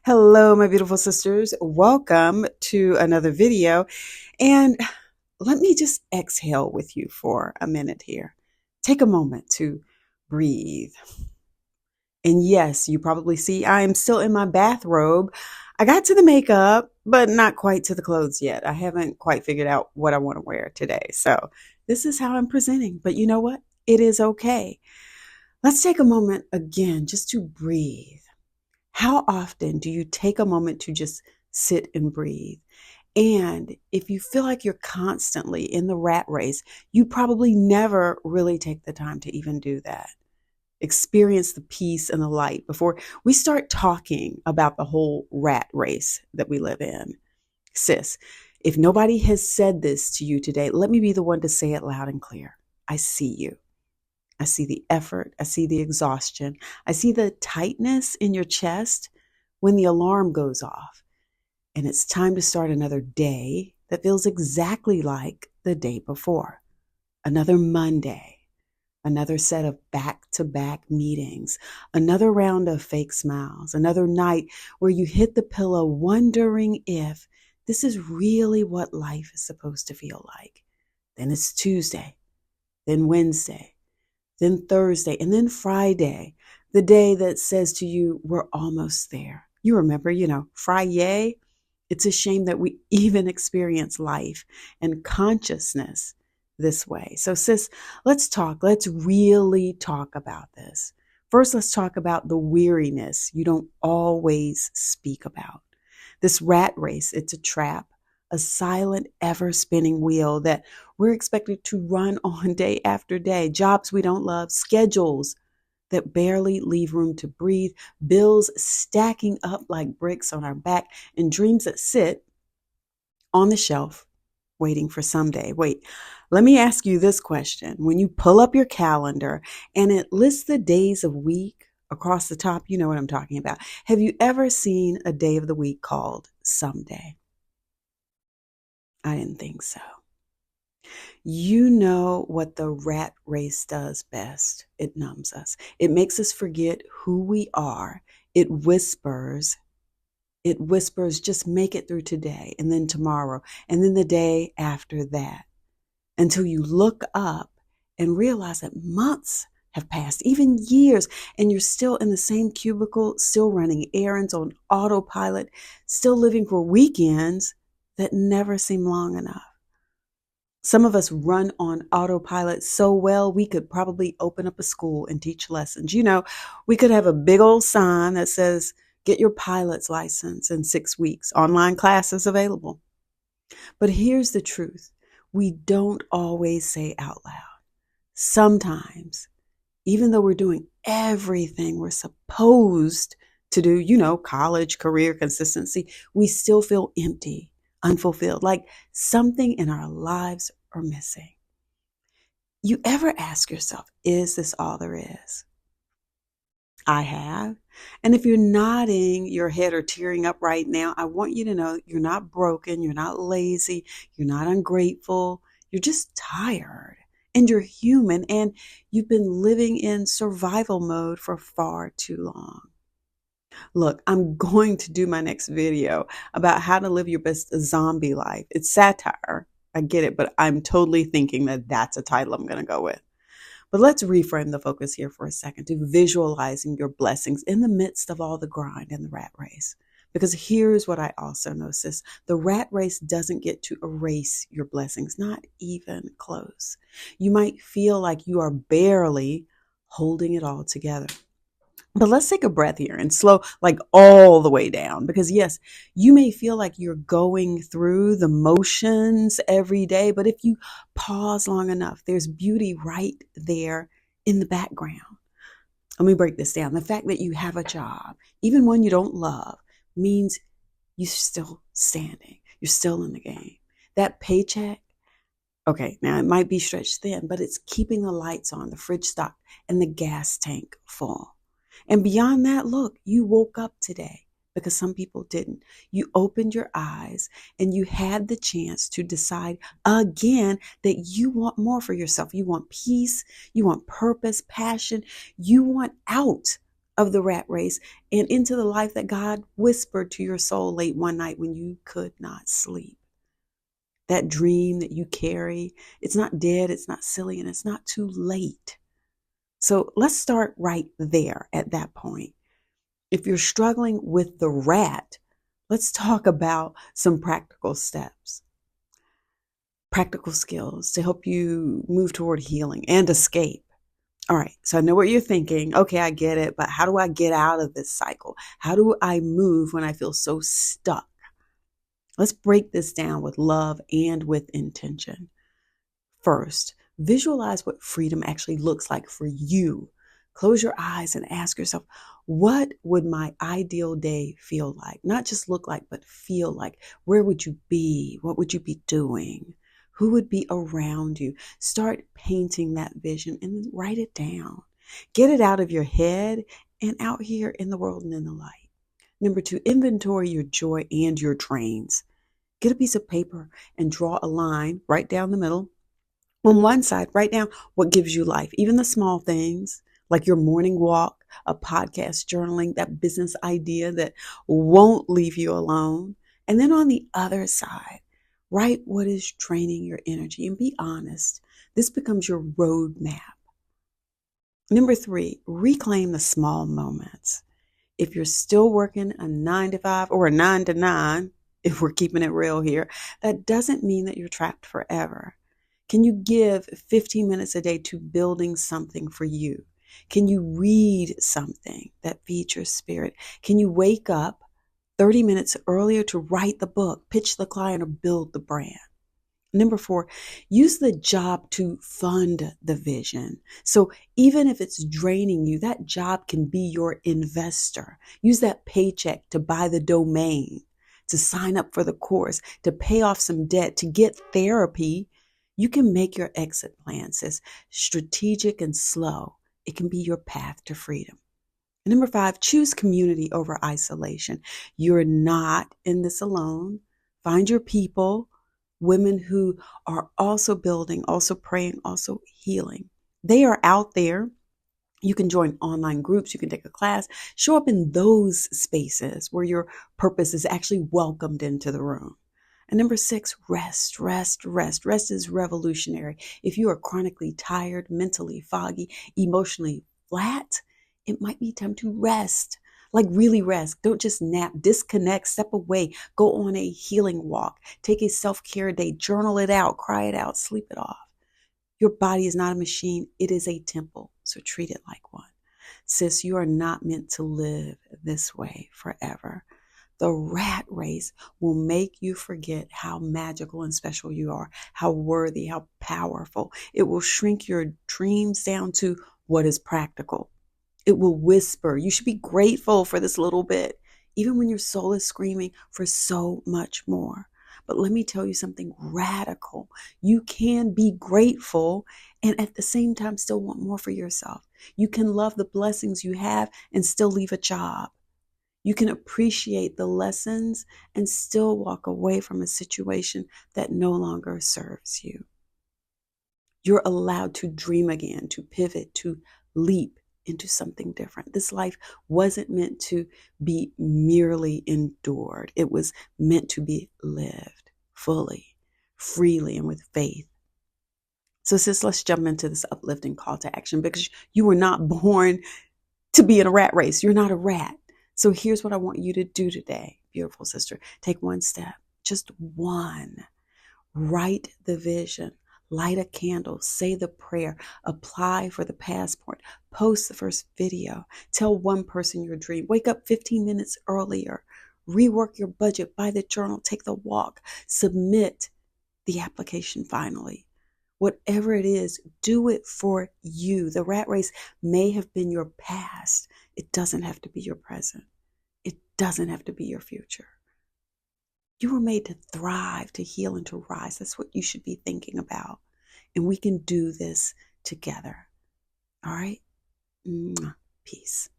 Hello, my beautiful sisters. Welcome to another video. And let me just exhale with you for a minute here. Take a moment to breathe. And yes, you probably see I am still in my bathrobe. I got to the makeup, but not quite to the clothes yet. I haven't quite figured out what I want to wear today. So this is how I'm presenting. But you know what? It is okay. Let's take a moment again just to breathe. How often do you take a moment to just sit and breathe? And if you feel like you're constantly in the rat race, you probably never really take the time to even do that. Experience the peace and the light before we start talking about the whole rat race that we live in. Sis, if nobody has said this to you today, let me be the one to say it loud and clear. I see you. I see the effort. I see the exhaustion. I see the tightness in your chest when the alarm goes off. And it's time to start another day that feels exactly like the day before. Another Monday, another set of back-to-back meetings, another round of fake smiles, another night where you hit the pillow wondering if this is really what life is supposed to feel like. Then it's Tuesday, then Wednesday, then Thursday, and then Friday, the day that says to you, we're almost there. You remember, Friday. It's a shame that we even experience life and consciousness this way. So sis, let's talk. Let's really talk about this. First, let's talk about the weariness you don't always speak about. This rat race, it's a trap, a silent, ever spinning wheel that we're expected to run on day after day. Jobs we don't love, schedules that barely leave room to breathe, bills stacking up like bricks on our back, and dreams that sit on the shelf waiting for someday. Wait, let me ask you this question. When you pull up your calendar and it lists the days of week across the top, you know what I'm talking about. Have you ever seen a day of the week called someday? I didn't think so. You know what the rat race does best. It numbs us. It makes us forget who we are. It whispers, just make it through today and then tomorrow and then the day after that until you look up and realize that months have passed, even years, and you're still in the same cubicle, still running errands on autopilot, still living for weekends that never seem long enough. Some of us run on autopilot so well, we could probably open up a school and teach lessons. We could have a big old sign that says, get your pilot's license in 6 weeks, online classes available. But here's the truth. We don't always say out loud. Sometimes, even though we're doing everything we're supposed to do, college, career, consistency, we still feel empty, unfulfilled, like something in our lives are missing. You ever ask yourself, is this all there is? I have. And if you're nodding your head or tearing up right now, I want you to know you're not broken, you're not lazy, you're not ungrateful, you're just tired. And you're human, and you've been living in survival mode for far too long. Look, I'm going to do my next video about how to live your best zombie life. It's satire. I get it, but I'm totally thinking that that's a title I'm going to go with. But let's reframe the focus here for a second to visualizing your blessings in the midst of all the grind and the rat race. Because here's what I also know, sis. The rat race doesn't get to erase your blessings, not even close. You might feel like you are barely holding it all together. But let's take a breath here and slow like all the way down, because yes, you may feel like you're going through the motions every day, but if you pause long enough, there's beauty right there in the background. Let me break this down. The fact that you have a job, even one you don't love, means you're still standing. You're still in the game. That paycheck, okay, now it might be stretched thin, but it's keeping the lights on, the fridge stocked, and the gas tank full. And beyond that, look, you woke up today because some people didn't. You opened your eyes and you had the chance to decide again that you want more for yourself. You want peace. You want purpose, passion. You want out of the rat race and into the life that God whispered to your soul late one night when you could not sleep. That dream that you carry, it's not dead, it's not silly, and it's not too late. So let's start right there at that point. If you're struggling with the rat, let's talk about some practical steps, practical skills to help you move toward healing and escape. All right, so I know what you're thinking. Okay, I get it, but how do I get out of this cycle? How do I move when I feel so stuck? Let's break this down with love and with intention. First, visualize what freedom actually looks like for you. Close your eyes and ask yourself, what would my ideal day feel like? Not just look like, but feel like. Where would you be? What would you be doing? Who would be around you? Start painting that vision and then write it down. Get it out of your head and out here in the world and in the light. Number 2, inventory your joy and your drains. Get a piece of paper and draw a line right down the middle. On one side, write down what gives you life, even the small things like your morning walk, a podcast, journaling, that business idea that won't leave you alone. And then on the other side, write what is draining your energy and be honest. This becomes your roadmap. Number 3, reclaim the small moments. If you're still working a 9 to 5 or a 9 to 9, if we're keeping it real here, that doesn't mean that you're trapped forever. Can you give 15 minutes a day to building something for you? Can you read something that feeds your spirit? Can you wake up 30 minutes earlier to write the book, pitch the client, or build the brand? Number 4, use the job to fund the vision. So even if it's draining you, that job can be your investor. Use that paycheck to buy the domain, to sign up for the course, to pay off some debt, to get therapy. You can make your exit plans as strategic and slow. It can be your path to freedom. And number 5, choose community over isolation. You're not in this alone. Find your people, women who are also building, also praying, also healing. They are out there. You can join online groups. You can take a class. Show up in those spaces where your purpose is actually welcomed into the room. And number 6, rest, rest, rest. Rest is revolutionary. If you are chronically tired, mentally foggy, emotionally flat, it might be time to rest. Like really rest. Don't just nap. Disconnect, step away, go on a healing walk, take a self-care day, journal it out, cry it out, sleep it off. Your body is not a machine. It is a temple. So treat it like one. Sis, you are not meant to live this way forever. The rat race will make you forget how magical and special you are, how worthy, how powerful. It will shrink your dreams down to what is practical. It will whisper, you should be grateful for this little bit, even when your soul is screaming for so much more. But let me tell you something radical. You can be grateful and at the same time still want more for yourself. You can love the blessings you have and still leave a job. You can appreciate the lessons and still walk away from a situation that no longer serves you. You're allowed to dream again, to pivot, to leap into something different. This life wasn't meant to be merely endured. It was meant to be lived fully, freely, and with faith. So sis, let's jump into this uplifting call to action because you were not born to be in a rat race. You're not a rat. So here's what I want you to do today, beautiful sister. Take one step, just one. Write the vision. Light a candle, say the prayer, apply for the passport, post the first video, tell one person your dream, wake up 15 minutes earlier, rework your budget, buy the journal, take the walk, submit the application finally. Whatever it is, do it for you. The rat race may have been your past. It doesn't have to be your present. It doesn't have to be your future. You were made to thrive, to heal, and to rise. That's what you should be thinking about. And we can do this together. All right? Peace.